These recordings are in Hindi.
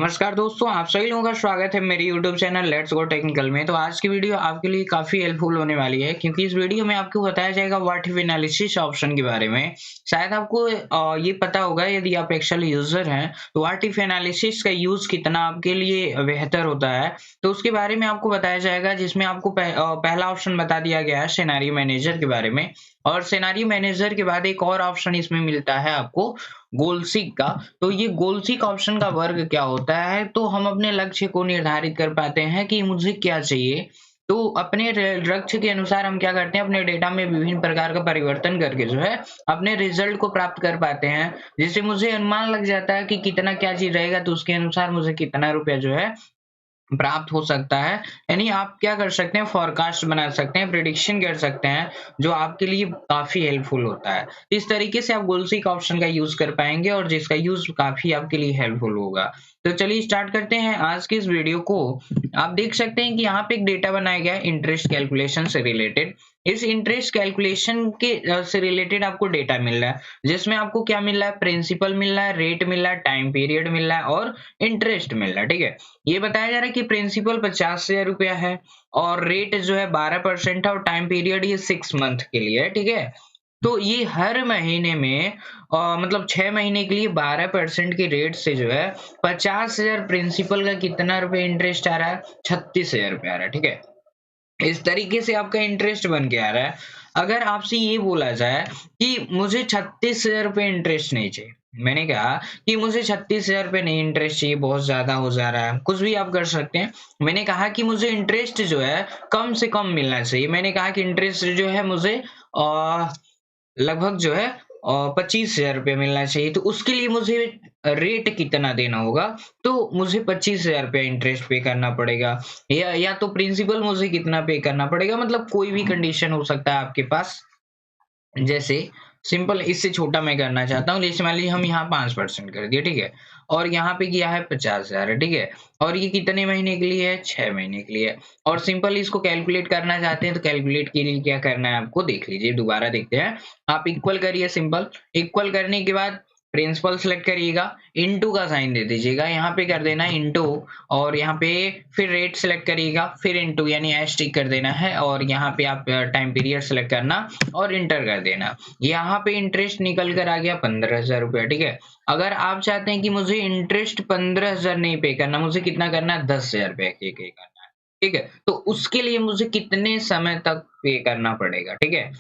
नमस्कार दोस्तों, आप सभी लोगों का स्वागत है मेरी YouTube channel let's go technical में। तो आज की वीडियो आपके लिए काफ़ी हेल्पफुल होने वाली है क्योंकि इस वीडियो में आपको बताया जाएगा व्हाट इफ एनालिसिस ऑप्शन के बारे में। शायद आपको ये पता होगा यदि आप एक्सेल यूज़र हैं तो व्हाट इफ एनालिसिस का यूज़ कितना आपके लिए बेहतर होता है, तो उसके बारे में आपको बताया जाएगा जिसमें आपको पहला ऑप्शन बता दिया गया है सिनेरियो मैनेजर के बारे में। और सिनेरियो मैनेजर के बाद एक और ऑप्शन इसमें मिलता है आपको गोल सीक का। तो ये गोल सीक ऑप्शन का वर्क क्या होता है, तो हम अपने लक्ष्य को निर्धारित कर पाते हैं कि मुझे क्या चाहिए। तो अपने लक्ष्य के अनुसार हम क्या करते हैं, अपने डेटा में विभिन्न प्रकार का परिवर्तन करके जो है अपने रिजल्ट को प्राप्त कर पाते हैं। जिससे मुझे अनुमान लग जाता है कि कितना क्या चीज रहेगा, तो उसके अनुसार मुझे कितना रुपया जो है प्राप्त हो सकता है। यानी आप क्या कर सकते हैं, फोरकास्ट बना सकते हैं, प्रिडिक्शन कर सकते हैं, जो आपके लिए काफ़ी हेल्पफुल होता है। इस तरीके से आप गोलसीक ऑप्शन का यूज़ कर पाएँगे और जिसका यूज़ काफ़ी आपके लिए हेल्पफुल होगा। तो चलिए स्टार्ट करते हैं आज की इस वीडियो को। आप देख सकते हैं कि यहाँ पे एक डेटा बनाया गया है इंटरेस्ट कैलकुलेशन से रिलेटेड। इस इंटरेस्ट कैलकुलेशन के से रिलेटेड आपको डेटा मिल रहा है, जिसमें आपको क्या मिल रहा है, प्रिंसिपल मिल रहा है, रेट मिल रहा है, टाइम पीरियड मिल रहा है और इंटरेस्ट मिल रहा है। ठीक है, ये बताया जा रहा है कि प्रिंसिपल 50,000 रुपया है और रेट जो है 12% है और टाइम पीरियड ये 6 मंथ के लिए है। ठीक है, तो ये हर महीने में मतलब 6 महीने के लिए 12% की रेट से जो है 50,000 प्रिंसिपल का कितना रुपए इंटरेस्ट आ रहा है, 36,000 रुपया आ रहा है। ठीक है, इस तरीके से आपका इंटरेस्ट बन के आ रहा है। अगर आपसे ये बोला जाए कि मुझे 36,000 रुपये इंटरेस्ट नहीं चाहिए, मैंने कहा कि मुझे 36,000 रुपये नहीं इंटरेस्ट चाहिए, बहुत ज्यादा हो जा रहा है, कुछ भी आप कर सकते हैं। मैंने कहा कि मुझे इंटरेस्ट जो है कम से कम मिलना चाहिए। मैंने कहा कि इंटरेस्ट जो है मुझे लगभग जो है 25,000 रुपये मिलना चाहिए। तो उसके लिए मुझे रेट कितना देना होगा, तो मुझे 25,000 रुपया इंटरेस्ट पे करना पड़ेगा, या तो प्रिंसिपल मुझे कितना पे करना पड़ेगा। मतलब कोई भी कंडीशन हो सकता है आपके पास। जैसे सिंपल इससे छोटा मैं करना चाहता हूँ, जैसे मान लीजिए हम यहाँ 5% कर दिए। ठीक है, और यहाँ पे किया है 50,000 है। ठीक है, और ये कितने महीने के लिए है, 6 महीने के लिए है। और सिंपल इसको कैलकुलेट करना चाहते हैं तो कैलकुलेट के लिए क्या करना है आपको, देख लीजिए, दोबारा देखते हैं। आप इक्वल करिए, सिंपल इक्वल करने के बाद प्रिंसिपल सेलेक्ट करिएगा, इनटू का साइन दे दीजिएगा, यहाँ पे कर देना है इनटू, और यहाँ पे फिर रेट सेलेक्ट करिएगा, फिर इनटू यानी एश टिक कर देना है, और यहाँ पे आप टाइम पीरियड सेलेक्ट करना और इंटर कर देना। यहाँ पे इंटरेस्ट निकल कर आ गया 15,000 रुपया। ठीक है, अगर आप चाहते हैं कि मुझे इंटरेस्ट 15,000 नहीं पे करना, मुझे कितना करना है, 10,000 रुपया पे करना है। ठीक है, तो उसके लिए मुझे कितने समय तक पे करना पड़ेगा। ठीक है,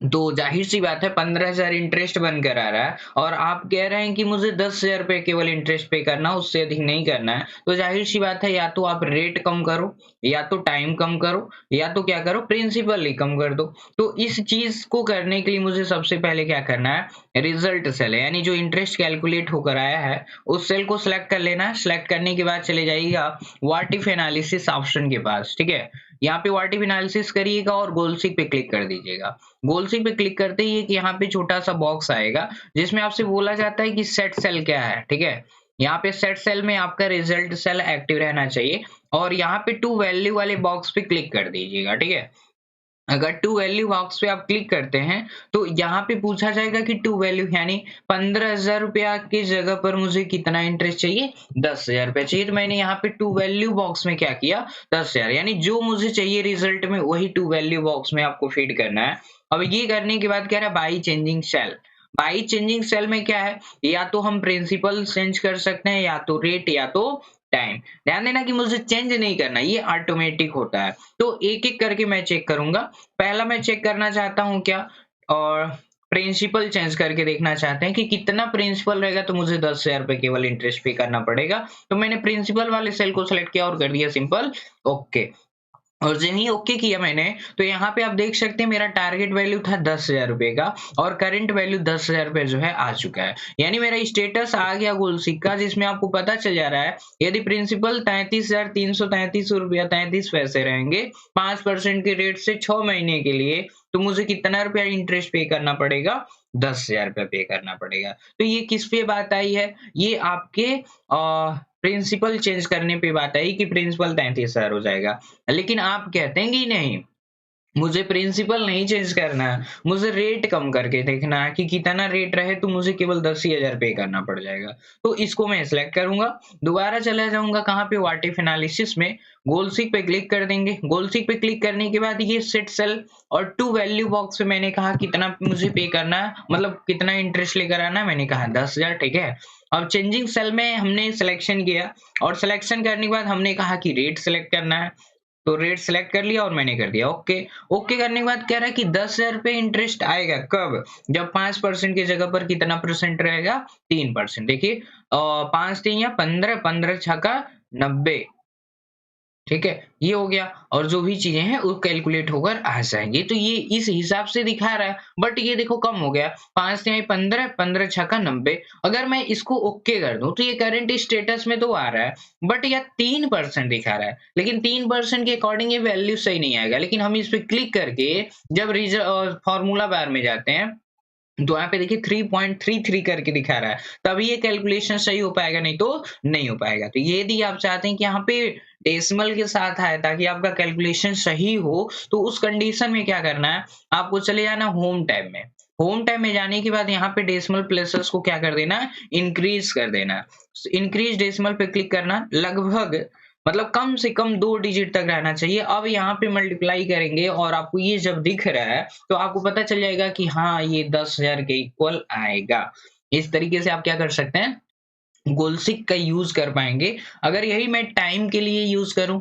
तो ज़ाहिर-सी बात है 15,000 इंटरेस्ट बनकर आ रहा है और आप कह रहे हैं कि मुझे 10,000 रुपए केवल इंटरेस्ट पे करना है, उससे अधिक नहीं करना है। तो ज़ाहिर-सी बात है, या तो आप रेट कम करो, या तो टाइम कम करो, या तो क्या करो, प्रिंसिपल ही कम कर दो। तो इस चीज़ को करने के लिए मुझे सबसे पहले क्या करना है, रिजल्ट सेल है, यानी जो इंटरेस्ट कैलकुलेट होकर आया है उस सेल को सिलेक्ट कर लेना है। सिलेक्ट करने के बाद चले जाइएगा व्हाट इफ एनालिसिस ऑप्शन के पास। ठीक है, यहाँ पे व्हाट इफ एनालिसिस करिएगा और गोलसीक पे क्लिक कर दीजिएगा। गोलसी पे क्लिक करते ही एक यहाँ पे छोटा सा बॉक्स आएगा जिसमें आपसे बोला जाता है कि सेट सेल क्या है। ठीक है, यहाँ पे सेट सेल में आपका रिजल्ट सेल एक्टिव रहना चाहिए और यहाँ पे टू वैल्यू वाले बॉक्स पे क्लिक कर दीजिएगा। ठीक है, अगर टू वैल्यू बॉक्स पे आप क्लिक करते हैं तो यहाँ पे पूछा जाएगा कि टू वैल्यू यानी 15,000 रुपया की जगह पर मुझे कितना इंटरेस्ट चाहिए, 10,000 रुपया चाहिए। तो मैंने यहाँ पे टू वैल्यू बॉक्स में क्या किया, 10,000, यानी जो मुझे चाहिए रिजल्ट में वही टू वैल्यू बॉक्स में आपको फीड करना है। अब ये करने के बाद क्या रहा, by changing sale. By changing sale में क्या है, या तो हम प्रिंसिपल चेंज कर सकते हैं, या तो रेट, या तो टाइम। ध्यान देना कि मुझे चेंज नहीं करना, ये ऑटोमेटिक होता है। तो एक एक करके मैं चेक करूंगा। पहला मैं चेक करना चाहता हूँ क्या, और प्रिंसिपल चेंज करके देखना चाहते हैं कि कितना प्रिंसिपल रहेगा, तो मुझे 10,000 रुपए केवल इंटरेस्ट पे करना पड़ेगा। तो मैंने प्रिंसिपल वाले सेल को सिलेक्ट किया और कर दिया सिंपल ओके। और जब ही ओके किया मैंने, तो यहाँ पे आप देख सकते हैं मेरा टारगेट वैल्यू था 10,000 रुपए का और करंट वैल्यू 10,000 रुपए जो है आ चुका है। यानी मेरा स्टेटस आ गया गोलसीक का, जिसमें आपको पता चल जा रहा है यदि प्रिंसिपल 33,333 रुपया 33 पैसे रहेंगे 5% के रेट से 6 महीने के लिए, तो मुझे कितना रुपया इंटरेस्ट पे करना पड़ेगा, 10,000 रुपया पे करना पड़ेगा। तो ये किस पे बात आई है, ये आपके प्रिंसिपल चेंज करने पे बात आई कि प्रिंसिपल 33,000 हो जाएगा। लेकिन आप कहते हैं कि नहीं, मुझे प्रिंसिपल नहीं चेंज करना है, मुझे रेट कम करके देखना है कि कितना रेट रहे तो मुझे केवल 10,000 पे करना पड़ जाएगा। तो इसको मैं सिलेक्ट करूंगा, दोबारा चला जाऊंगा कहाँ पे, व्हाट इफ एनालिसिस में गोल सीक पे क्लिक कर देंगे। गोल सीक पे क्लिक करने के बाद ये सेट सेल और टू वैल्यू बॉक्स में मैंने कहा कितना मुझे पे करना है, मतलब कितना इंटरेस्ट लेकर आना है, मैंने कहा 10,000, ठीक है। अब चेंजिंग सेल में हमने सिलेक्शन किया और सिलेक्शन करने के बाद हमने कहा कि रेट सिलेक्ट करना है, तो रेट सिलेक्ट कर लिया और मैंने कर दिया ओके। ओके करने के बाद कह रहा है कि 10,000 पे इंटरेस्ट आएगा कब, जब 5% की जगह पर कितना परसेंट रहेगा, 3%। देखिए 5 3 या 15, 15 छक्का 90, ठीक है, ये हो गया। और जो भी चीजें हैं वो कैलकुलेट होकर आ जाएंगी, तो ये इस हिसाब से दिखा रहा है। बट ये देखो कम हो गया, 5 तिहाई 15, 15 छक्का 90। अगर मैं इसको ओके कर दूं तो ये करंट स्टेटस में तो आ रहा है, बट यह 3% दिखा रहा है, लेकिन 3% के अकॉर्डिंग ये वैल्यू सही नहीं आएगा। लेकिन हम इस पे क्लिक करके जब फॉर्मूला बार में जाते हैं तो यहाँ पे देखिए 3.33 करके दिखा रहा है, तभी ये कैलकुलेशन सही हो पाएगा, नहीं तो नहीं हो पाएगा। तो ये यदि आप चाहते हैं कि यहाँ पे डेसिमल के साथ आए ताकि आपका कैलकुलेशन सही हो, तो उस कंडीशन में क्या करना है, आपको चले जाना होम टैब में। होम टैब में जाने के बाद यहाँ पे डेसिमल प्लेसेस को क्या कर देना, इंक्रीज कर देना। इंक्रीज डेसिमल पे क्लिक करना, लगभग मतलब कम से कम 2 डिजिट तक रहना चाहिए। अब यहाँ पे मल्टीप्लाई करेंगे और आपको ये जब दिख रहा है तो आपको पता चल जाएगा कि हाँ ये 10,000 के इक्वल आएगा। इस तरीके से आप क्या कर सकते हैं, गोलसिक का यूज कर पाएंगे। अगर यही मैं टाइम के लिए यूज करूं,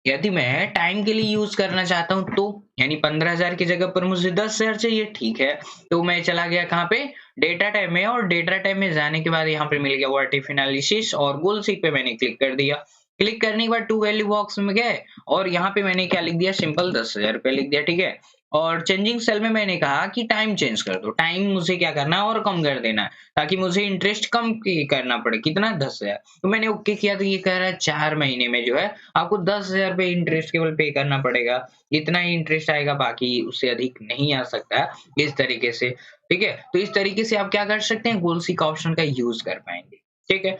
यदि मैं टाइम के लिए यूज करना चाहता हूं तो यानी 15,000 की जगह पर मुझे 10,000 चाहिए, ठीक है। तो मैं चला गया कहाँ पे, डेटा टाइप में, और डेटा टाइप में जाने के बाद यहाँ पे मिल गया व्हाट इफ एनालिसिस और गोलसिक पे मैंने क्लिक कर दिया। क्लिक करने के बाद टू वैल्यू बॉक्स में गए और यहाँ पे मैंने क्या लिख दिया, सिंपल 10,000 रुपये लिख दिया, ठीक है। और चेंजिंग सेल में मैंने कहा कि टाइम चेंज कर दो, टाइम मुझे क्या करना है और कम कर देना है ताकि मुझे इंटरेस्ट कम करना पड़े, कितना 10,000। तो मैंने ओके किया तो ये कह रहा है 4 महीने में जो है आपको 10,000 रुपये इंटरेस्ट केवल पे करना पड़ेगा, इतना ही इंटरेस्ट आएगा, बाकी उससे अधिक नहीं आ सकता है, इस तरीके से, ठीक है। तो इस तरीके से आप क्या कर सकते हैं, गोलसीक ऑप्शन का यूज कर पाएंगे, ठीक है।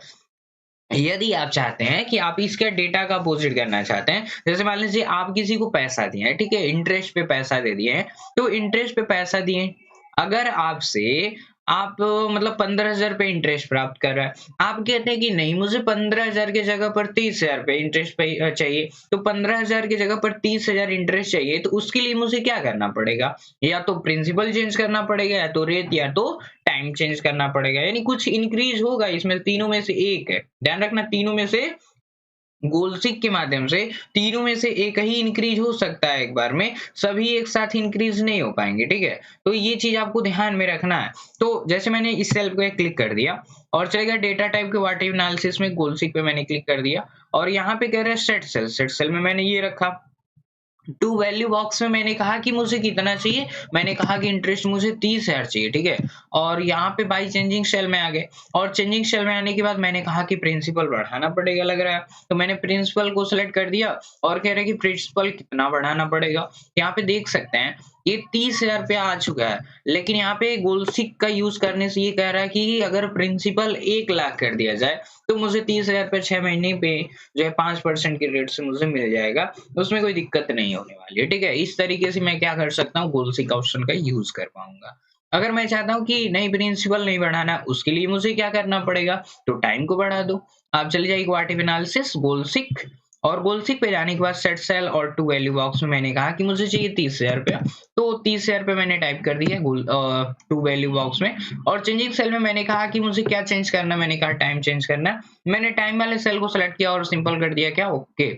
यदि आप चाहते हैं कि आप इसके डेटा का अपोजिट करना चाहते हैं, जैसे मान लीजिए आप किसी को पैसा दिए हैं, ठीक है, इंटरेस्ट पे पैसा दे दिए हैं, तो इंटरेस्ट पे पैसा दिए, अगर आपसे आप मतलब 15,000 पे इंटरेस्ट प्राप्त कर रहा है, आप कहते हैं कि नहीं मुझे 15,000 की जगह पर 30,000 पे इंटरेस्ट पे चाहिए, तो 15,000 की जगह पर 30,000 इंटरेस्ट चाहिए, तो उसके लिए मुझे क्या करना पड़ेगा, या तो प्रिंसिपल चेंज करना पड़ेगा, या तो रेट, या तो टाइम चेंज करना पड़ेगा, यानी कुछ इंक्रीज होगा इसमें, तीनों में से एक है, ध्यान रखना, तीनों में से गोलसिक के माध्यम से तीनों में से एक ही इंक्रीज हो सकता है एक बार में, सभी एक साथ इंक्रीज नहीं हो पाएंगे, ठीक है। तो ये चीज आपको ध्यान में रखना है। तो जैसे मैंने इस सेल पे क्लिक कर दिया और चलेगा डेटा टाइप के व्हाट इफ एनालिसिस में गोलसिक पे मैंने क्लिक कर दिया और यहाँ पे कह रहा है सेट सेल, सेट सेल में मैंने ये रखा। टू वैल्यू बॉक्स में मैंने कहा कि मुझे कितना चाहिए, मैंने कहा कि इंटरेस्ट मुझे 30,000 चाहिए, ठीक है। और यहाँ पे बाई चेंजिंग सेल में आ गए और चेंजिंग सेल में आने के बाद मैंने कहा कि प्रिंसिपल बढ़ाना पड़ेगा लग रहा है, तो मैंने प्रिंसिपल को सिलेक्ट कर दिया और कह रहे हैं कि प्रिंसिपल कितना बढ़ाना पड़ेगा। यहाँ पे देख सकते हैं ये 30,000 रुपया आ चुका है, लेकिन यहाँ पे गोलसिक का यूज करने से ये कह रहा है कि अगर प्रिंसिपल 1,00,000 कर दिया जाए तो मुझे 30,000 रुपये 6 महीने पे जो है 5% के रेट से मुझे मिल जाएगा, उसमें कोई दिक्कत नहीं होने वाली है, ठीक है। इस तरीके से मैं क्या कर सकता हूँ, गोलसिक ऑप्शन का यूज कर पाऊंगा। अगर मैं चाहता हूँ कि नहीं प्रिंसिपल नहीं बढ़ाना, उसके लिए मुझे क्या करना पड़ेगा, तो टाइम को बढ़ा दो। आप चले जाइए व्हाट इफ एनालिसिस गोलसिक, और गोलसिक पे जाने के बाद सेट सेल और टू वैल्यू बॉक्स में मैंने कहा कि मुझे चाहिए 30,000 रुपया, तो 30,000 रुपये मैंने टाइप कर दिया टू वैल्यू बॉक्स में। और चेंजिंग सेल में मैंने कहा कि मुझे क्या चेंज करना है, मैंने कहा टाइम चेंज करना है, मैंने टाइम वाले सेल को सिलेक्ट किया और सिंपल कर दिया क्या, ओके।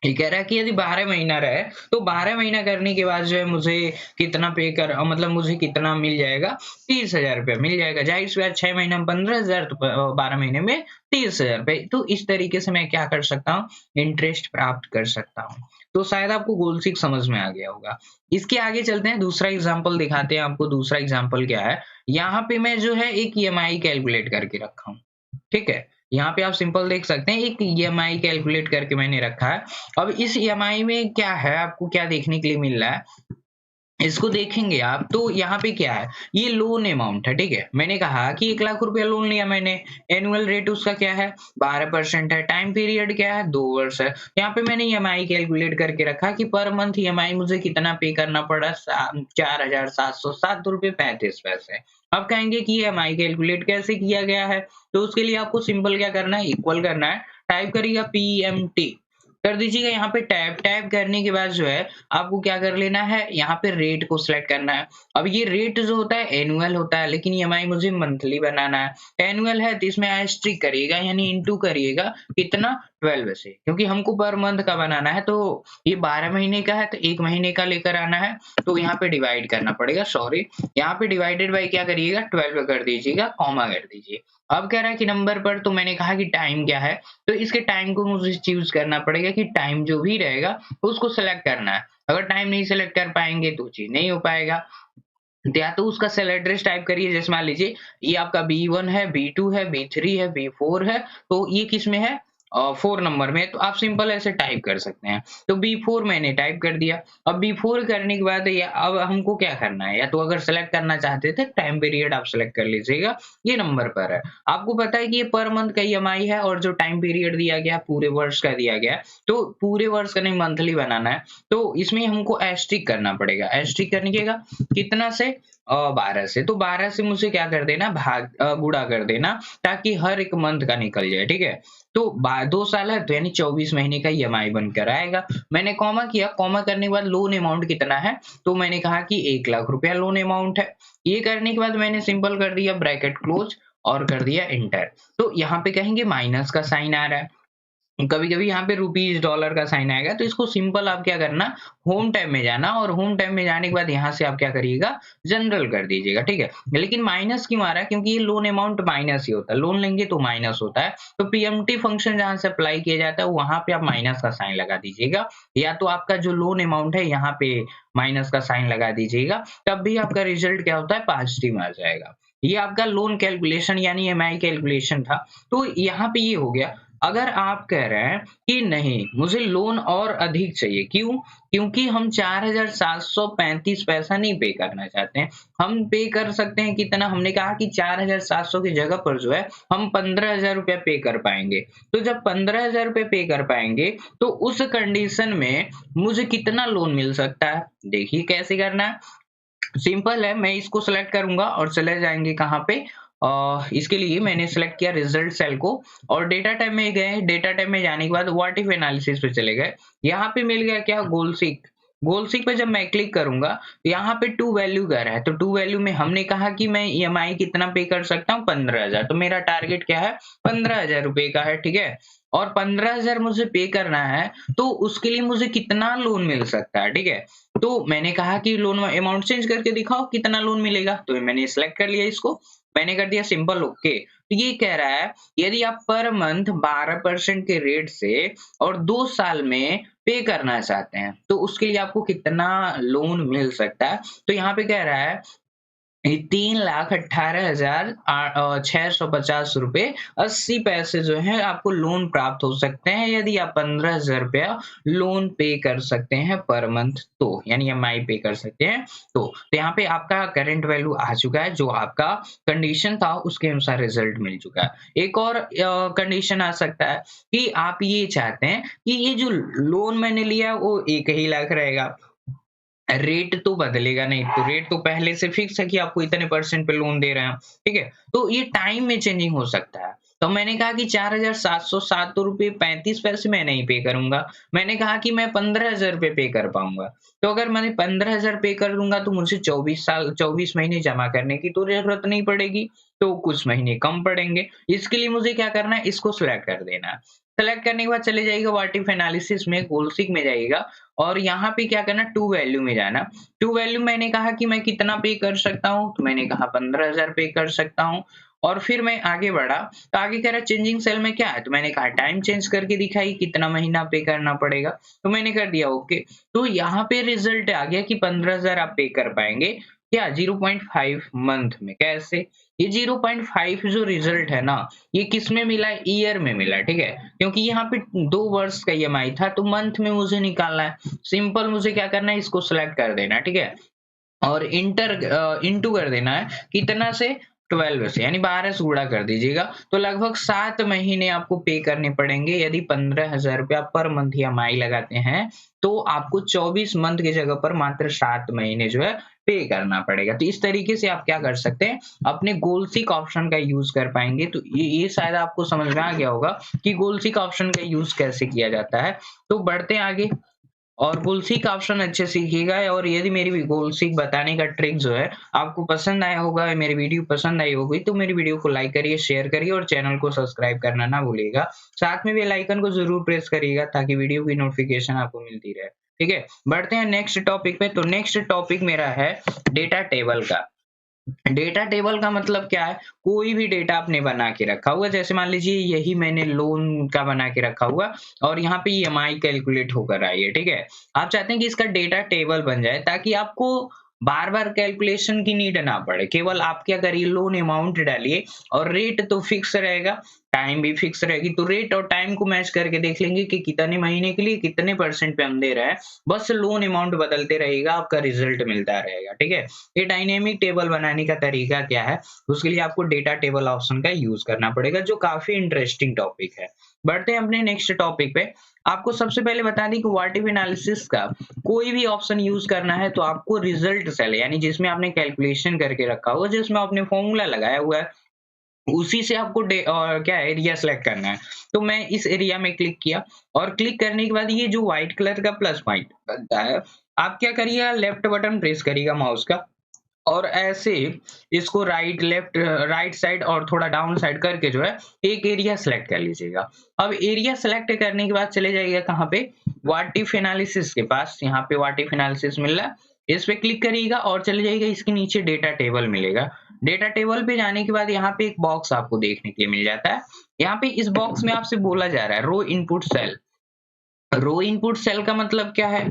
ये कह रहा है कि यदि 12 महीना रहे तो 12 महीना करने के बाद जो है मुझे कितना पे कर मतलब मुझे कितना मिल जाएगा, 30,000 रुपया मिल जाएगा। जाहिर सी बात 6 महीने में 15,000, तो 12 महीने में 30,000 रुपये। तो इस तरीके से मैं क्या कर सकता हूँ, इंटरेस्ट प्राप्त कर सकता हूँ। तो शायद आपको गोलसिक समझ में आ गया होगा। इसके आगे चलते हैं, दूसरा एग्जाम्पल दिखाते हैं आपको। दूसरा एग्जाम्पल क्या है, यहाँ पे मैं जो है एक EMI कैलकुलेट करके रखा हूँ, ठीक है। यहाँ पे आप सिंपल देख सकते हैं एक EMI कैलकुलेट करके मैंने रखा है। अब इस EMI में क्या है, आपको क्या देखने के लिए मिल रहा है, इसको देखेंगे आप तो यहाँ पे क्या है, ये लोन अमाउंट है, ठीक है। मैंने कहा कि 1,00,000 रुपया लोन लिया मैंने, एनुअल रेट उसका क्या है 12% है, टाइम पीरियड क्या है 2 वर्ष है। यहाँ पे मैंने ईएमआई कैलकुलेट करके रखा कि पर मंथ ईएमआई मुझे कितना पे करना पड़ा 4,707.35 रुपए। अब कहेंगे कि ईएमआई कैलकुलेट कैसे किया गया है, तो उसके लिए आपको सिंपल क्या करना है, इक्वल करना है, टाइप करिएगा पीएमटी कर दीजिएगा यहाँ पे टैब टैब करने के बाद जो है आपको क्या कर लेना है, यहाँ पे रेट को सिलेक्ट करना है। अब ये रेट जो होता है एनुअल होता है, लेकिन ईएमआई मुझे मंथली बनाना है। एनुअल है तो इसमें एस्टेरिस्क करिएगा यानी इनटू करिएगा कितना 12 से, क्योंकि हमको पर मंथ का बनाना है, तो ये 12 महीने का है तो 1 महीने का लेकर आना है, तो यहाँ पे डिवाइड करना पड़ेगा। सॉरी, यहाँ पे डिवाइडेड बाय क्या करिएगा 12 कर दीजिएगा, कॉमा कर दीजिए। अब कह रहा है कि नंबर पर, तो मैंने कहा कि टाइम क्या है, तो इसके टाइम को मुझे चूज करना पड़ेगा कि टाइम जो भी रहेगा उसको सेलेक्ट करना है। अगर टाइम नहीं सेलेक्ट कर पाएंगे तो चीज नहीं हो पाएगा। तो या तो उसका सेल एड्रेस टाइप करिए, जैसे मान लीजिए ये आपका B1 है, B2 है, B3 है, B4 है, तो ये किस में है 4 नंबर में, तो आप सिंपल ऐसे टाइप कर सकते हैं। तो B4 मैंने टाइप कर दिया। अब B4 करने के बाद ये अब हमको क्या करना है, या तो अगर सेलेक्ट करना चाहते थे टाइम पीरियड आप सेलेक्ट कर लीजिएगा, ये नंबर पर है। आपको पता है कि ये पर मंथ का ईएमआई है और जो टाइम पीरियड दिया गया पूरे वर्ष का दिया गया है, तो पूरे वर्ष का नहीं मंथली बनाना है, तो इसमें हमको एस्टेरिस्क करना पड़ेगा। एस्टेरिस्क करनिएगा कितना से 12 से, तो 12 से मुझे क्या कर देना गुणा कर देना, ताकि हर एक मंथ का निकल जाए, ठीक है। तो 2 साल है तो यानी 24 महीने का ईएमआई बनकर आएगा। मैंने कॉमा किया, कॉमा करने के बाद लोन अमाउंट कितना है, तो मैंने कहा कि 1,00,000 रुपया लोन अमाउंट है। ये करने के बाद मैंने सिंपल कर दिया ब्रैकेट क्लोज और कर दिया एंटर। तो यहाँ पे कहेंगे माइनस का साइन आ रहा है, कभी-कभी यहाँ पे रुपीज़, डॉलर का साइन आएगा, तो इसको सिंपल आप क्या करना, होम टैब में जाना और होम टैब में जाने के बाद यहाँ से आप क्या करिएगा, जनरल कर दीजिएगा, ठीक है। लेकिन माइनस क्यों आ रहा है, क्योंकि ये लोन अमाउंट माइनस ही होता है, लोन लेंगे तो माइनस होता है। तो पीएमटी फंक्शन जहाँ से अप्लाई किया जाता है वहाँ पे आप माइनस का साइन लगा दीजिएगा, या तो आपका जो लोन अमाउंट है यहाँ पे माइनस का साइन लगा दीजिएगा, तब भी आपका रिजल्ट क्या होता है, पॉजिटिव आ जाएगा। ये आपका लोन कैलकुलेशन यानी ईएमआई कैलकुलेशन था। तो यहाँ पे ये हो गया। अगर आप कह रहे हैं कि नहीं मुझे लोन और अधिक चाहिए, क्यों? क्योंकि हम 4,735 पैसा नहीं पे करना चाहते हैं। हम पे कर सकते हैं कितना, हमने कहा कि 4,700 की जगह पर जो है हम 15,000 रुपया पे कर पाएँगे। तो जब 15,000 रुपए पे कर पाएँगे, तो उस कंडीशन में मुझे कितना लोन मिल सकता है? देखिए कैसे करना है। सिंपल है, मैं इसको सेलेक्ट करूँगा और चले जाएँगे कहाँ पे, इसके लिए मैंने सेलेक्ट किया रिजल्ट सेल को और डेटा टाइप में गए, डेटा टाइप में जाने के बाद व्हाट इफ एनालिसिस पे चले गए। यहाँ पे मिल गया क्या, गोल सीक। गोल सीक पे जब मैं क्लिक करूँगा, तो यहाँ पे टू वैल्यू कह रहा है, तो टू वैल्यू में हमने कहा कि मैं ईएमआई कितना पे कर सकता हूँ 15,000, तो मेरा टारगेट क्या है 15,000 रुपए का है, ठीक है। और 15,000 मुझे पे करना है, तो उसके लिए मुझे कितना लोन मिल सकता है, ठीक है। तो मैंने कहा कि लोन अमाउंट चेंज करके दिखाओ कितना लोन मिलेगा, तो मैंने सिलेक्ट कर लिया इसको, मैंने कर दिया सिंपल ओके। तो ये कह रहा है यदि आप पर मंथ 12% के रेट से और 2 साल में पे करना चाहते हैं, तो उसके लिए आपको कितना लोन मिल सकता है। तो यहाँ पे कह रहा है 3,18,650 रुपए 80 पैसे जो है आपको लोन प्राप्त हो सकते हैं, यदि आप 15,000 रुपया लोन पे कर सकते हैं पर मंथ, तो यानी ईएमआई पे कर सकते हैं। तो यहाँ पे आपका करंट वैल्यू आ चुका है, जो आपका कंडीशन था उसके अनुसार रिजल्ट मिल चुका है। एक और कंडीशन आ सकता है कि आप ये चाहते हैं कि ये जो लोन मैंने लिया वो 1 ही लाख रहेगा, रेट तो बदलेगा नहीं, तो रेट तो पहले से फिक्स है कि आपको इतने परसेंट पे लोन दे रहे हैं, ठीक है? तो ये टाइम में चेंजिंग हो सकता है। तो मैंने कहा कि 4,707 रुपए 35 पैसे मैं नहीं पे करूँगा। मैंने कहा कि मैं 15,000 रुपए पे कर पाऊँगा। तो अगर मैंने 15,000 पे कर दूँगा तो मुझे 24 महीने जमा करने की तो ज़रूरत नहीं पड़ेगी, तो कुछ महीने कम पड़ेंगे। इसके लिए मुझे क्या करना है, इसको सिलेक्ट कर देना है। सेलेक्ट करने के बाद चले जाइएगा व्हाट इफ एनालिसिस में, गोलसीक में जाइएगा और यहाँ पे क्या करना, टू वैल्यू में जाना। टू वैल्यू मैंने कहा कि मैं कितना पे कर सकता हूँ, तो मैंने कहा 15,000 पे कर सकता हूँ और फिर मैं आगे बढ़ा, तो आगे कह रहा है चेंजिंग सेल में क्या है, तो मैंने कहा टाइम चेंज करके दिखाई कितना महीना पे करना पड़ेगा, तो मैंने कर दिया ओके। तो यहाँ पे रिजल्ट आ गया कि 15,000 आप पे कर पाएंगे क्या 0.5 मंथ में। कैसे, ये 0.5 जो रिजल्ट है ना, ये किस में मिला है, ईयर में मिला है, ठीक है। क्योंकि यहाँ पे 2 वर्ष का ईएमआई था, तो मंथ में मुझे निकालना है। सिंपल मुझे क्या करना है, इसको सिलेक्ट कर देना है, ठीक है। और इंटू कर देना है कितना से 12 से, यानी 12 से गुणा कर दीजिएगा। तो लगभग 7 महीने आपको पे करने पड़ेंगे। यदि 15,000 रुपया पर मंथ EMI लगाते हैं तो आपको 24 मंथ की जगह पर मात्र 7 महीने जो है पे करना पड़ेगा। तो इस तरीके से आप क्या कर सकते हैं, अपने गोल्ड ऑप्शन का यूज कर पाएंगे। तो ये शायद आपको समझ में आ गया होगा कि गोल्ड ऑप्शन का यूज कैसे किया जाता है। तो बढ़ते हैं आगे और गोलसीक ऑप्शन अच्छे सीखिएगा। और यदि मेरी गोलसीक बताने का ट्रिक जो है आपको पसंद आया होगा, मेरी वीडियो पसंद आई होगी, तो मेरी वीडियो को लाइक करिए, शेयर करिए और चैनल को सब्सक्राइब करना ना भूलिएगा। साथ में बेल आइकन को जरूर प्रेस करिएगा ताकि वीडियो की नोटिफिकेशन आपको मिलती रहे। ठीक है, बढ़ते हैं नेक्स्ट टॉपिक पे। तो नेक्स्ट टॉपिक मेरा है डेटा टेबल का। डेटा टेबल का मतलब क्या है, कोई भी डेटा आपने बना के रखा हुआ, जैसे मान लीजिए यही मैंने लोन का बना के रखा हुआ और यहाँ पे EMI कैलकुलेट होकर आई है। ठीक है, आप चाहते हैं कि इसका डेटा टेबल बन जाए ताकि आपको बार बार कैलकुलेशन की नीड ना पड़े। केवल आप क्या करिए, लोन अमाउंट डालिए और रेट तो फिक्स रहेगा, टाइम भी फिक्स रहेगी। तो रेट और टाइम को मैच करके देख लेंगे कि कितने महीने के लिए कितने % पे हम दे रहे हैं। बस लोन अमाउंट बदलते रहेगा, आपका रिजल्ट मिलता रहेगा। ठीक है, ये डायनेमिक टेबल बनाने का तरीका क्या है, उसके लिए आपको डेटा टेबल ऑप्शन का यूज करना पड़ेगा, जो काफी इंटरेस्टिंग टॉपिक है। बढ़ते हैं अपने नेक्स्ट टॉपिक पे। आपको सबसे पहले बता दें कि व्हाट इफ एनालिसिस का कोई भी ऑप्शन यूज करना है तो आपको रिजल्ट सेल, यानी जिसमें आपने कैलकुलेशन करके रखा हुआ, जिसमें आपने फॉर्मूला लगाया हुआ है, उसी से आपको क्या है, एरिया सेलेक्ट करना है। तो मैं इस एरिया में क्लिक किया और क्लिक करने के बाद ये जो व्हाइट कलर का प्लस पॉइंट बनता है, आप क्या करिएगा, लेफ्ट बटन प्रेस करिएगा माउस का और ऐसे इसको राइट साइड और थोड़ा डाउन साइड करके जो है एक एरिया सेलेक्ट कर लीजिएगा। अब एरिया सेलेक्ट करने के बाद चले जाइएगा कहाँ पे, व्हाट इफ एनालिसिस के पास। यहाँ पे व्हाट इफ एनालिसिस मिल रहा है, इस पे क्लिक करिएगा और चले जाइएगा, इसके नीचे डेटा टेबल मिलेगा। डेटा टेबल पे जाने के बाद यहाँ पे एक बॉक्स आपको देखने के लिए मिल जाता है। यहाँ पे इस बॉक्स में आपसे बोला जा रहा है रो इनपुट सेल। रो इनपुट सेल का मतलब क्या है,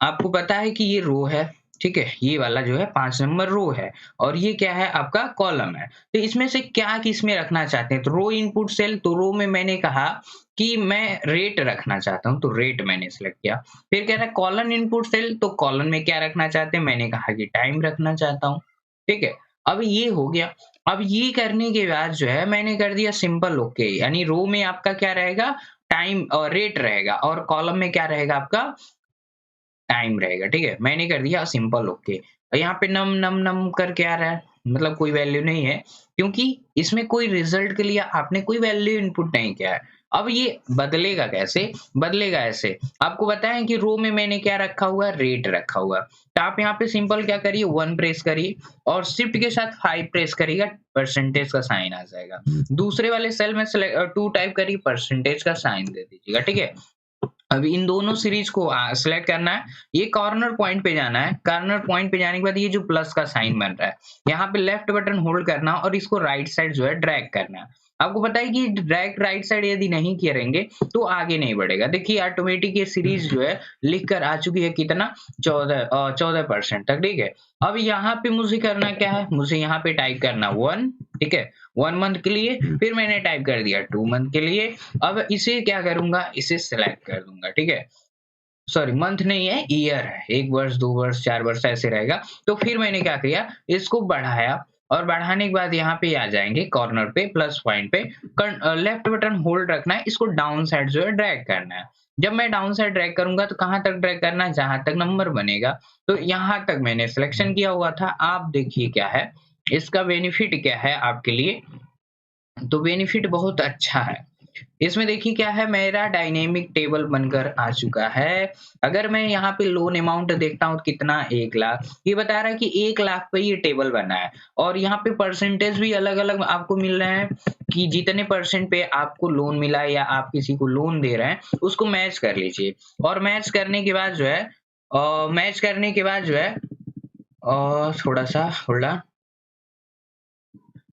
आपको पता है कि ये रो है। ठीक है, ये वाला जो है 5 नंबर रो है और ये क्या है, आपका कॉलम है। तो इसमें से क्या किस में रखना चाहते हैं, तो रो इनपुट सेल, तो रो में मैंने कहा कि मैं रेट रखना चाहता हूं, तो रेट मैंने सिलेक्ट किया। फिर कह रहा है कॉलन इनपुट सेल, तो कॉलन में क्या रखना चाहते हैं, मैंने कहा कि टाइम रखना चाहता हूं। ठीक है, अब ये हो गया। अब ये करने के बाद जो है मैंने कर दिया सिंपल ओके, यानी रो में आपका क्या रहेगा, टाइम और रेट रहेगा और कॉलम में क्या रहेगा, आपका टाइम रहेगा। ठीक है, मैंने कर दिया सिंपल ओके। यहाँ पे नम नम नम करके आ रहा है, मतलब कोई वैल्यू नहीं है, क्योंकि इसमें कोई रिजल्ट के लिए आपने कोई वैल्यू इनपुट नहीं किया है। अब ये बदलेगा कैसे, बदलेगा ऐसे, आपको बताएं कि रो में मैंने क्या रखा हुआ है, रेट रखा हुआ है। तो आप यहाँ पे सिंपल क्या करिए, 1 प्रेस करिए और शिफ्ट के साथ 5 प्रेस करिएगा, परसेंटेज का साइन आ जाएगा। दूसरे वाले सेल में 2 टाइप करिए, परसेंटेज का साइन दे दीजिएगा। ठीक है, अब इन दोनों सीरीज को सिलेक्ट करना है, ये कॉर्नर पॉइंट पे जाना है। कॉर्नर पॉइंट पे जाने के बाद ये जो प्लस का साइन बन रहा है, यहाँ पे लेफ्ट बटन होल्ड करना और इसको राइट साइड जो है ड्रैग करना है। आपको पता है कि ड्रैग राइट साइड यदि नहीं करेंगे तो आगे नहीं बढ़ेगा। देखिए ऑटोमेटिक ये सीरीज जो है लिख कर आ चुकी है, कितना, 14% तक। ठीक है, अब यहाँ पे मुझे करना क्या है, मुझे यहाँ पे टाइप करना 1। ठीक है, 1 मंथ के लिए, फिर मैंने टाइप कर दिया 2 मंथ के लिए। अब इसे क्या करूंगा, इसे सिलेक्ट कर दूंगा। ठीक है, सॉरी मंथ नहीं है, ईयर है, 1 वर्ष 2 वर्ष 4 वर्ष ऐसे रहेगा। तो फिर मैंने क्या किया, इसको बढ़ाया और बढ़ाने के बाद यहाँ पे आ जाएंगे कॉर्नर पे प्लस पॉइंट पे, लेफ्ट बटन होल्ड रखना है, इसको डाउन साइड जो है ड्रैग करना है। जब मैं डाउन साइड ड्रैग करूंगा तो कहाँ तक ड्रैग करना है, जहां तक नंबर बनेगा। तो यहाँ तक मैंने सिलेक्शन किया हुआ था। आप देखिए क्या है, इसका बेनिफिट क्या है आपके लिए, तो बेनिफिट बहुत अच्छा है। इसमें देखिए क्या है, मेरा डायनेमिक टेबल बनकर आ चुका है। अगर मैं यहाँ पे लोन अमाउंट देखता हूँ कितना, 1 लाख, ये बता रहा है कि 1 लाख पे ये टेबल बना है। और यहाँ पे परसेंटेज भी अलग अलग आपको मिल रहे हैं कि जितने % पे आपको लोन मिला है या आप किसी को लोन दे रहे हैं उसको मैच कर लीजिए। और मैच करने के बाद जो है थोड़ा सा होल्ड,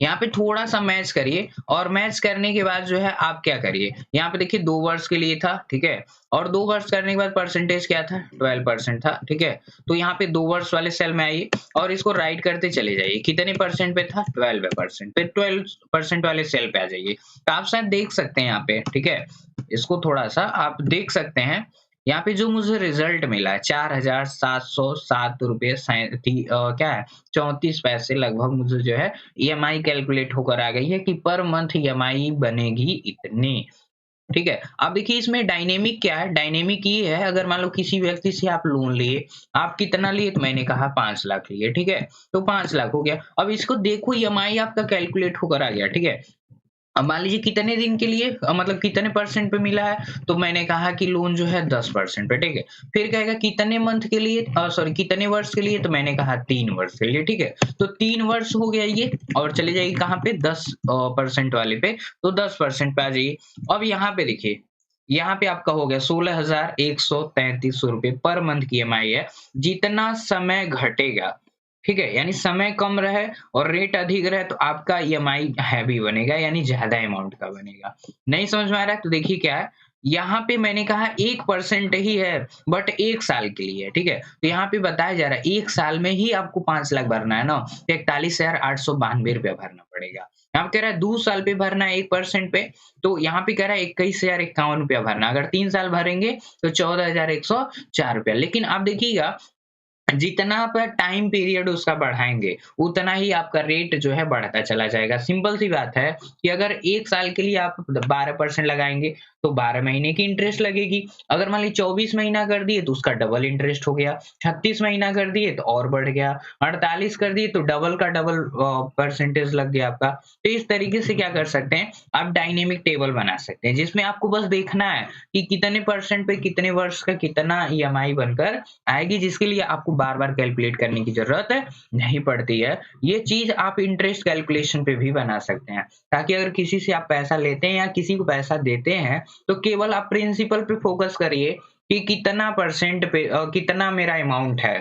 यहाँ पे थोड़ा सा मैच करिए और मैच करने के बाद जो है आप क्या करिए, यहाँ पे देखिए 2 वर्ष के लिए था। ठीक है, और 2 वर्ष करने के बाद परसेंटेज क्या था, 12% था। ठीक है, तो यहाँ पे 2 वर्ष वाले सेल में आइए और इसको राइट करते चले जाइए, कितने % पे था, 12%, फिर 12% वाले सेल पे आ जाइए। तो आप शायद देख सकते हैं यहाँ पे। ठीक है, इसको थोड़ा सा आप देख सकते हैं, यहाँ पे जो मुझे रिजल्ट मिला है 4,707 रुपये क्या है 34 पैसे लगभग मुझे जो है ईएमआई कैलकुलेट होकर आ गई है कि पर मंथ ईएमआई बनेगी इतनी। ठीक है। अब देखिए इसमें डायनेमिक क्या है, डायनेमिक ये है अगर मान लो किसी व्यक्ति से आप लोन लिए, आप कितना लिए तो मैंने कहा 5 लाख लिए, ठीक है? तो 5 लाख हो गया। अब इसको देखो ईएमआई आपका कैलकुलेट होकर आ गया, ठीक है? अब मान लीजिए कितने दिन के लिए मतलब कितने परसेंट पे मिला है, तो मैंने कहा कि लोन जो है 10% पे, ठीक है? फिर कहेगा कितने मंथ के लिए सॉरी कितने वर्ष के लिए, तो मैंने कहा 3 वर्ष के लिए, ठीक है? तो 3 वर्ष हो गया ये और चले जाइए कहाँ पे 10 परसेंट वाले पे, तो 10% पे आ जाइए। अब यहाँ पे देखिए, यहाँ पे आपका हो गया 16,133 रुपए पर मंथ की ईएमआई है। जितना समय घटेगा, ठीक है? यानी समय कम रहे और रेट अधिक रहे तो आपका ईएमआई हैवी बनेगा यानी ज़्यादा अमाउंट का बनेगा। नहीं समझ में आ रहा है? तो देखिए क्या है, यहाँ पे मैंने कहा 1% ही है बट 1 साल के लिए है, ठीक है? तो यहाँ पे बताया जा रहा है 1 साल में ही आपको 5 लाख भरना है ना, तो 41,892 रुपया भरना पड़ेगा। यहाँ पे कह रहा है 2 साल पे भरना है 1% पे, तो यहाँ पे कह रहा है 21,051 रुपया भरना। अगर 3 साल भरेंगे तो 14,104 रुपया। लेकिन आप देखिएगा जितना आप टाइम पीरियड उसका बढ़ाएँगे, उतना ही आपका रेट जो है बढ़ता चला जाएगा। सिंपल सी बात है कि अगर 1 साल के लिए आप 12% लगाएँगे, तो 12 महीने की इंटरेस्ट लगेगी। अगर मान लीजिए 24 महीना कर दिए तो उसका डबल इंटरेस्ट हो गया, 36 महीना कर दिए तो और बढ़ गया, 48 कर दिए तो डबल का डबल परसेंटेज लग गया आपका। तो इस तरीके से क्या कर सकते हैं, आप डायनेमिक टेबल बना सकते हैं, जिसमें आपको बस देखना है कि कितने परसेंट पे कितने वर्ष का कितना ईएमआई बनकर आएगी, जिसके लिए आपको बार-बार कैलकुलेट करने की ज़रूरत नहीं पड़ती है। ये चीज़ आप इंटरेस्ट कैलकुलेशन पे भी बना सकते हैं, ताकि अगर किसी से आप पैसा लेते हैं या किसी को पैसा देते हैं, तो केवल आप प्रिंसिपल पे फ़ोकस करिए कि कितना परसेंट पे कितना मेरा अमाउंट है।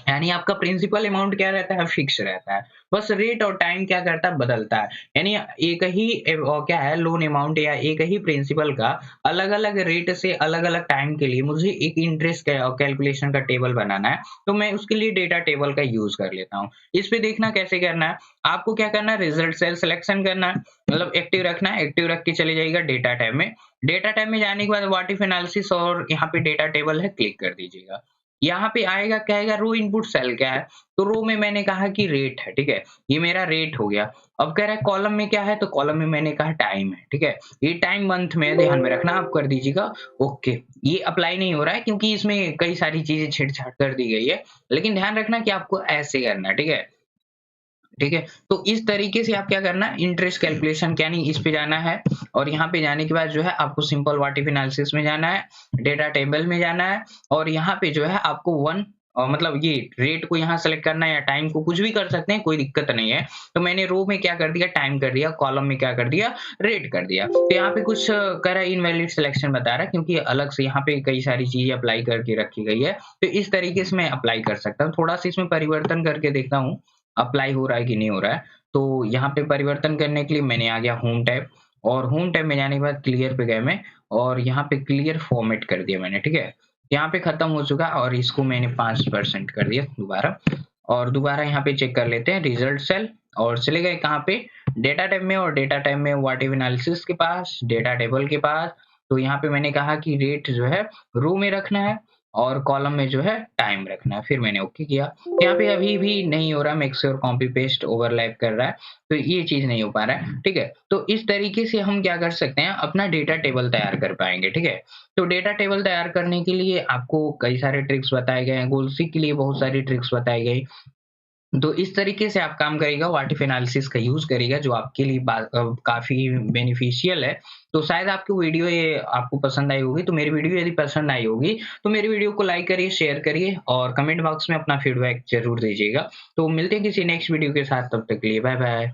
यानी आपका प्रिंसिपल अमाउंट क्या रहता है, फिक्स रहता है। बस रेट और टाइम क्या करता है, बदलता है। यानी एक ही क्या है लोन अमाउंट या एक ही प्रिंसिपल का अलग-अलग रेट से अलग-अलग टाइम के लिए मुझे एक इंटरेस्ट कैलकुलेशन का टेबल बनाना है, तो मैं उसके लिए डेटा टेबल का यूज़ कर लेता हूँ। इस पे देखना कैसे करना है, आपको क्या करना है रिजल्ट सेल सिलेक्शन करना है, मतलब एक्टिव रखना है, एक्टिव रख के चले जाइएगा डेटा टैब में। डेटा टैब में जाने के बाद व्हाट इफ एनालिसिस और यहाँ पे डेटा टेबल है, क्लिक कर दीजिएगा। यहाँ पे आएगा कहेगा रो इनपुट सेल क्या है? तो रो में मैंने कहा कि रेट है, ठीक है? ये मेरा रेट हो गया। अब कह रहा है कॉलम में क्या है? तो कॉलम में मैंने कहा टाइम है, ठीक है? ये टाइम मंथ में है, ध्यान में रखना आप कर दीजिएगा ओके। ये अप्लाई नहीं हो रहा है क्योंकि इसमें कई सारी चीज़ें छेड़-छाड़ कर दी गई है। लेकिन ध्यान रखना कि आपको ऐसे करना है, ठीक है? ठीक है? तो इस तरीके से आप क्या करना है इंटरेस्ट कैलकुलेशन यानी इस पे जाना है और यहाँ पे जाने के बाद जो है आपको सिंपल व्हाट इफ एनालिसिस में जाना है, डेटा टेबल में जाना है और यहाँ पे जो है आपको मतलब ये रेट को यहाँ सेलेक्ट करना है या टाइम को कुछ भी कर सकते हैं, कोई दिक्कत नहीं है। तो मैंने रो में क्या कर दिया टाइम कर दिया, कॉलम में क्या कर दिया रेट कर दिया। तो यहाँ पे कुछ कह रहा है इनवैलिड सिलेक्शन बता रहा है क्योंकि अलग से यहाँ पे कई सारी चीज़ें अप्लाई करके रखी गई है। तो इस तरीके से मैं अप्लाई कर सकता हूँ। थोड़ा-सा इसमें परिवर्तन करके देखता हूँ। अप्लाई हो रहा है कि नहीं हो रहा है। तो यहाँ पे परिवर्तन करने के लिए मैंने आ गया होम टैब और होम टैब में जाने के बाद क्लियर पे गए मैं और यहाँ पे क्लियर फॉर्मेट कर दिया मैंने, ठीक है? यहाँ पे खत्म हो चुका और इसको मैंने 5% कर दिया दोबारा और दोबारा यहाँ पे चेक कर लेते हैं रिजल्ट सेल और चले गए कहाँ पे डेटा टैब में और डेटा टैब में व्हाट इफ एनालिसिस के पास, डेटा टेबल के पास। तो यहाँ पे मैंने कहा कि रेट जो है रो में रखना है और कॉलम में जो है टाइम रखना है, फिर मैंने ओके किया। यहाँ पे अभी भी नहीं हो रहा make sure copy paste overlap कर रहा है, तो ये चीज़ नहीं हो पा रहा है, ठीक है? तो इस तरीके से हम क्या कर सकते हैं अपना डेटा टेबल तैयार कर पाएँगे, ठीक है? तो डेटा टेबल तैयार करने के लिए आपको कई सारे ट्रिक्स बताए गए हैं, गोल्सी के लिए बहुत सारी ट्रिक्स बताई गई। तो इस तरीके से आप काम करिएगा, व्हाट इफ एनालिसिस का यूज़ करिएगा जो आपके लिए काफ़ी बेनिफिशियल है। तो शायद आपको वीडियो ये आपको पसंद आई होगी, तो मेरी वीडियो यदि पसंद आई होगी, तो मेरी वीडियो को लाइक करिए, शेयर करिए और कमेंट बॉक्स में अपना फीडबैक ज़रूर दीजिएगा। तो मिलते हैं किसी नेक्स्ट वीडियो के साथ, तब तक के लिए बाय-बाय।